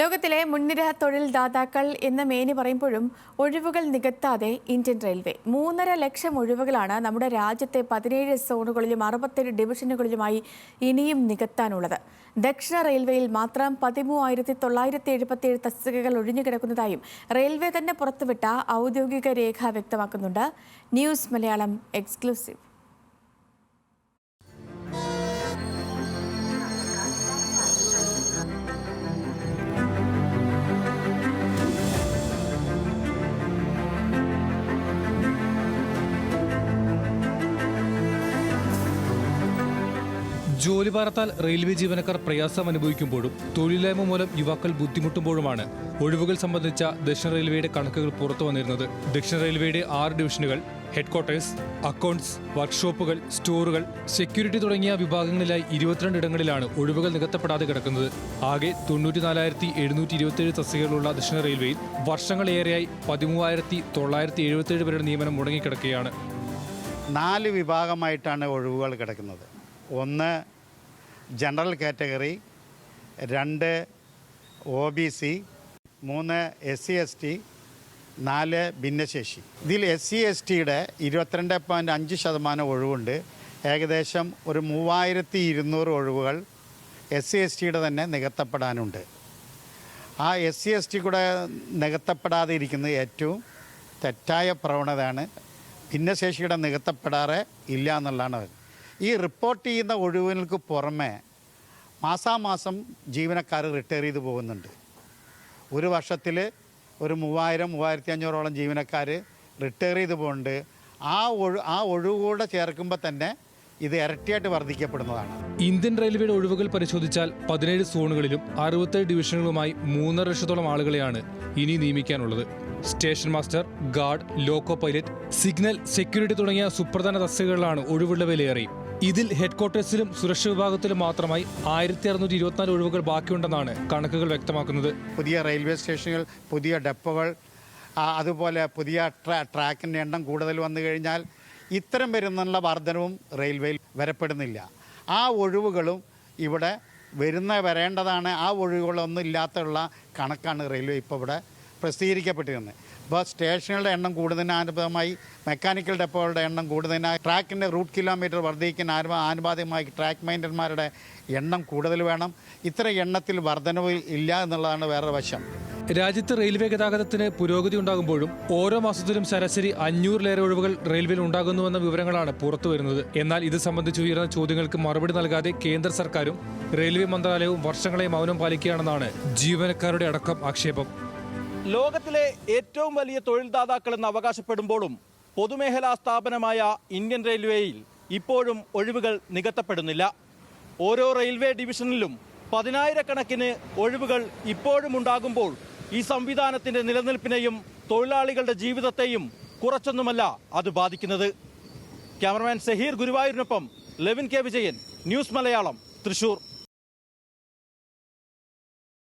ലോകത്തിലെ മുൻനിര തൊഴിൽ ദാതാക്കൾ എന്ന മേനി പറയുമ്പോഴും ഒഴിവുകൾ നികത്താതെ ഇന്ത്യൻ റെയിൽവേ 3.5 ലക്ഷം ഒഴിവുകളാണ് നമ്മുടെ രാജ്യത്തെ 17 സോണുകളിലും 67 ഡിവിഷനുകളിലുമായി ഇനിയും നികത്താനുള്ളത്. ദക്ഷിണ റെയിൽവേയിൽ മാത്രം 13,977 തസ്തികകൾ ഒഴിഞ്ഞുകിടക്കുന്നതായും റെയിൽവേ തന്നെ പുറത്തുവിട്ട ഔദ്യോഗിക രേഖ വ്യക്തമാക്കുന്നുണ്ട്. News Malayalam exclusive. ജോലിഭാരത്താൽ റെയിൽവേ ജീവനക്കാർ പ്രയാസം അനുഭവിക്കുമ്പോഴും തൊഴിലില്ലായ്മ മൂലം യുവാക്കൾ ബുദ്ധിമുട്ടുമ്പോഴുമാണ് ഒഴിവുകൾ സംബന്ധിച്ച ദക്ഷിണ റെയിൽവേയുടെ കണക്കുകൾ പുറത്തു വന്നിരുന്നത്. ദക്ഷിണ റെയിൽവേയുടെ 6 ഡിവിഷനുകൾ, ഹെഡ്ക്വാർട്ടേഴ്സ്, അക്കൗണ്ട്സ്, വർക്ക്ഷോപ്പുകൾ, സ്റ്റോറുകൾ, സെക്യൂരിറ്റി തുടങ്ങിയ വിഭാഗങ്ങളിലായി 22 ഇടങ്ങളിലാണ് ഒഴിവുകൾ നികത്തപ്പെടാതെ കിടക്കുന്നത്. ആകെ 94,727 തസ്തികകളുള്ള ദക്ഷിണ റെയിൽവേയിൽ വർഷങ്ങളേറെയായി 13,977 പേരുടെ നിയമനം മുടങ്ങിക്കിടക്കുകയാണ്. 4 വിഭാഗമായിട്ടാണ് ഒഴിവുകൾ കിടക്കുന്നത്. 1 ജനറൽ കാറ്റഗറി, 2 OBC, 3 SC/ST, 4 ഭിന്നശേഷി. ഇതിൽ SC/STയുടെ 22.5% ഒഴിവുണ്ട്. ഏകദേശം ഒരു 3,200 ഒഴിവുകൾ SC/STയുടെ തന്നെ നികത്തപ്പെടാനുണ്ട്. ആ SC/ST കൂടെ നികത്തപ്പെടാതെ ഇരിക്കുന്നത് ഏറ്റവും തെറ്റായ പ്രവണതയാണ്. ഭിന്നശേഷിയുടെ നികത്തപ്പെടാറെ ഇല്ല എന്നുള്ളതാണ്. ഈ റിപ്പോർട്ട് ചെയ്യുന്ന ഒഴിവുകൾക്ക് പുറമെ മാസാമാസം ജീവനക്കാർ റിട്ടയർ ചെയ്ത് പോകുന്നുണ്ട്. ഒരു വർഷത്തിൽ ഒരു 3,000-3,500 ജീവനക്കാർ റിട്ടയർ ചെയ്ത് പോകുന്നുണ്ട്. ആ ഒഴിവുകൂടെ ചേർക്കുമ്പോൾ തന്നെ ഇത് ഇരട്ടിയായിട്ട് വർദ്ധിക്കപ്പെടുന്നതാണ്. ഇന്ത്യൻ റെയിൽവേയുടെ ഒഴിവുകൾ പരിശോധിച്ചാൽ 17 സോണുകളിലും 67 ഡിവിഷനുകളുമായി 3.5 ലക്ഷത്തോളം ആളുകളെയാണ് ഇനി നിയമിക്കാനുള്ളത്. Station master, guard, loco pilot, signal, security തുടങ്ങിയ സുപ്രധാന തസ്തികകളിലാണ് ഒഴിവുള്ളവയിലേറെ. ഇതിൽ ഹെഡ്ക്വാർട്ടേഴ്സിലും സുരക്ഷാ വിഭാഗത്തിലും മാത്രമായി 1,624 ഒഴിവുകൾ ബാക്കിയുണ്ടെന്നാണ് കണക്കുകൾ വ്യക്തമാക്കുന്നത്. പുതിയ റെയിൽവേ സ്റ്റേഷനുകൾ, പുതിയ ഡെപ്പോകൾ, അതുപോലെ പുതിയ ട്രാക്കിൻ്റെ എണ്ണം കൂടുതൽ വന്നു കഴിഞ്ഞാൽ ഇത്തരം വരുന്നുള്ള വർധനവും റെയിൽവേയിൽ വരപ്പെടുന്നില്ല. ആ ഒഴിവുകളും ഇവിടെ വരേണ്ടതാണ്. ആ ഒഴിവുകളൊന്നും ഇല്ലാത്തുള്ള കണക്കാണ് റെയിൽവേ ഇപ്പോൾ ഇവിടെ പ്രസിദ്ധീകരിക്കപ്പെട്ടിരുന്നത്. ഇപ്പോൾ സ്റ്റേഷനുകളുടെ എണ്ണം കൂടുന്നതിനനുബന്ധമായി മെക്കാനിക്കൽ ഡെപ്പോകളുടെ എണ്ണം കൂടുന്നതിനായി ട്രാക്കിൻ്റെ റൂട്ട് കിലോമീറ്റർ വർദ്ധിക്കുന്ന ആനുപാതികമായി ട്രാക്ക് മെയിൻ്റർമാരുടെ എണ്ണം കൂടുതൽ വേണം. ഇത്തരം എണ്ണത്തിൽ വർധനവ് ഇല്ല എന്നുള്ളതാണ് വേറെ വശം. രാജ്യത്ത് റെയിൽവേ ഗതാഗതത്തിന് പുരോഗതി ഉണ്ടാകുമ്പോഴും ഓരോ മാസത്തിലും ശരാശരി 500-ലേറെ ഒഴിവുകൾ റെയിൽവേയിൽ ഉണ്ടാകുന്നുവെന്ന വിവരങ്ങളാണ് പുറത്തുവരുന്നത്. എന്നാൽ ഇത് സംബന്ധിച്ച് ഉയർന്ന ചോദ്യങ്ങൾക്ക് മറുപടി നൽകാതെ കേന്ദ്ര സർക്കാരും റെയിൽവേ മന്ത്രാലയവും വർഷങ്ങളെ മൗനം പാലിക്കുകയാണെന്നാണ് ജീവനക്കാരുടെ അടക്കം ആക്ഷേപം. ലോകത്തിലെ ഏറ്റവും വലിയ തൊഴിൽദാതാക്കളെന്ന് അവകാശപ്പെടുമ്പോഴും പൊതുമേഖലാ സ്ഥാപനമായ ഇന്ത്യൻ റെയിൽവേയിൽ ഇപ്പോഴും ഒഴിവുകൾ നികത്തപ്പെടുന്നില്ല. ഓരോ റെയിൽവേ ഡിവിഷനിലും 10,000-കണക്കിന് ഒഴിവുകൾ ഇപ്പോഴും ഉണ്ടാകുമ്പോൾ ഈ സംവിധാനത്തിന്റെ നിലനിൽപ്പിനെയും തൊഴിലാളികളുടെ ജീവിതത്തെയും കുറച്ചൊന്നുമല്ല അത് ബാധിക്കുന്നത്. ക്യാമറമാൻ സഹീർ ഗുരുവായൂരിനൊപ്പം ലെവിൻ കെ വിജയൻ, ന്യൂസ് മലയാളം, തൃശൂർ.